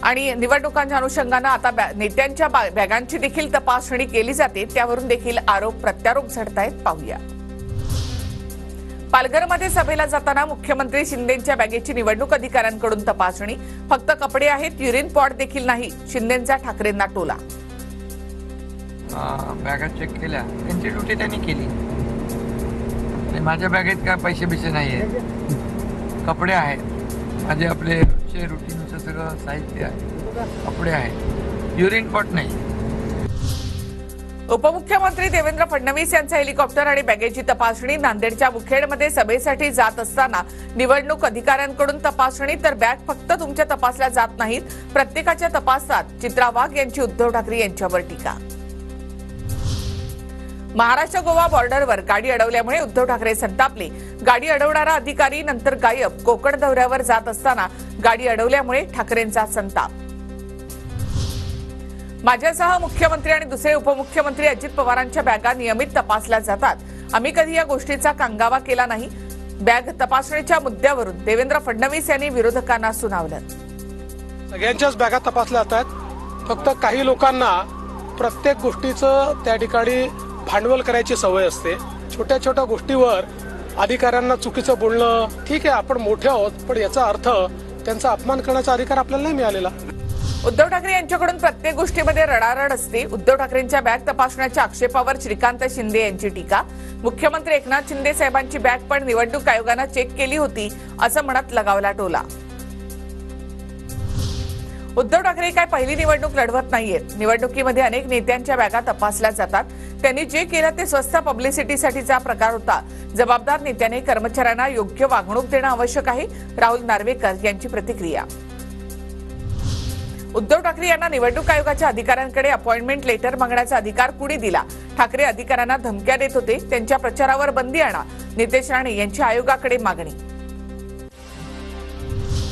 आणि निवडणुकांच्या अनुषंगाने आता नेत्यांच्या बॅगांची देखील तपासणी केली जाते, त्यावरून देखील आरोप प्रत्यारोप झडतायत. पाहूया. पालघरमध्ये सभेला जाताना मुख्यमंत्री शिंदेंच्या बॅगेची निवडणूक अधिकाऱ्यांकडून तपासणी. फक्त कपडे आहेत, युरिन पॉट देखील नाही. शिंदेंचा ठाकरेंना टोला. बॅगा चेक केल्या, त्यांची ड्युटी त्यांनी केली. माझ्या बॅगेत काय पैसे बिसे नाही आहेत, कपडे आहेत माझे, आपले रुटीनचं सगळं साहित्य आहे, कपडे आहेत, युरिन पॉट नाही. उपमुख्यमंत्री देवेंद्र फडणवीस यांचा हेलिकॉप्टर आणि बॅगेची तपासणी. नांदेडच्या मुखेडमध्ये सभेसाठी जात असताना निवडणूक अधिकाऱ्यांकडून तपासणी. तर बॅग फक्त तुमच्या तपासल्या जात नाहीत, प्रत्येकाच्या तपासात. चित्रा वाघ यांची उद्धव ठाकरे यांच्यावर टीका. महाराष्ट्र गोवा बॉर्डरवर गाडी अडवल्यामुळे उद्धव ठाकरे संतापले. गाडी अडवणारा अधिकारी नंतर गायब. कोकण दौऱ्यावर जात असताना गाडी अडवल्यामुळे ठाकरेंचा संताप. माझ्यासह मुख्यमंत्री आणि दुसरे उपमुख्यमंत्री अजित पवारांच्या बॅगा नियमित तपासल्या जातात. आम्ही कधी या गोष्टीचा कांगावा केला नाही. बॅग तपासणीच्या मुद्द्यावरून देवेंद्र फडणवीस यांनी विरोधकांना सुनावलं. सगळ्यांच्याच बॅगा तपासल्या जातात. फक्त काही लोकांना प्रत्येक गोष्टीचं त्या ठिकाणी भांडवल करायची सवय असते. छोट्या छोट्या गोष्टीवर अधिकाऱ्यांना चुकीचं बोलणं. ठीक आहे, आपण मोठे आहोत, पण याचा अर्थ त्यांचा अपमान करण्याचा अधिकार आपल्याला नाही मिळालेला. उद्धव ठाकरे यांच्याकडून प्रत्येक गोष्टीमध्ये रडारड असते. उद्धव ठाकरेंच्या बॅग तपासण्याच्या आक्षेपावर श्रीकांत शिंदे यांची टीका. मुख्यमंत्री एकनाथ शिंदे साहेबांची बॅग पण निवडणूक आयोगानं चेक केली होती असं म्हणत लगावला टोला. उद्धव ठाकरे काय पहिली निवडणूक लढवत नाहीयेत. निवडणुकीमध्ये अनेक नेत्यांच्या बॅगा तपासल्या जातात. त्यांनी जे केलं ते स्वस्त पब्लिसिटीसाठीचा प्रकार होता. जबाबदार नेत्याने कर्मचाऱ्यांना योग्य वागणूक देणं आवश्यक आहे. राहुल नार्वेकर यांची प्रतिक्रिया. उद्धव ठाकरे यांना निवडणूक आयोगाच्या अधिकाऱ्यांकडे अपॉइंटमेंट लेटर मागण्याचा अधिकार कुणी दिला? ठाकरे अधिकाऱ्यांना धमक्या देत होते. त्यांच्या प्रचारावर बंदी आणा. नितेश राणे यांची आयोगाकडे मागणी.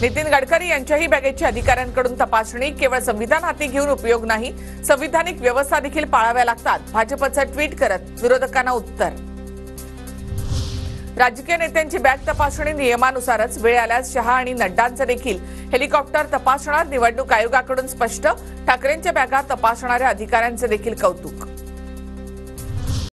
नितीन गडकरी यांच्याही बॅगेची अधिकाऱ्यांकडून तपासणी. केवळ संविधान हाती घेऊन उपयोग नाही, संविधानिक व्यवस्था देखील पाळाव्या लागतात. भाजपचं ट्विट करत विरोधकांना उत्तर. राजकीय नेत्यांची बॅग तपासणी नियमानुसारच. वेळ आल्यास शहा आणि नड्डांचं देखील हेलिकॉप्टर तपासणार. निवडणूक आयोगाकडून स्पष्ट. ठाकरेंच्या बॅगा तपासणाऱ्या अधिकाऱ्यांचं देखील कौतुक.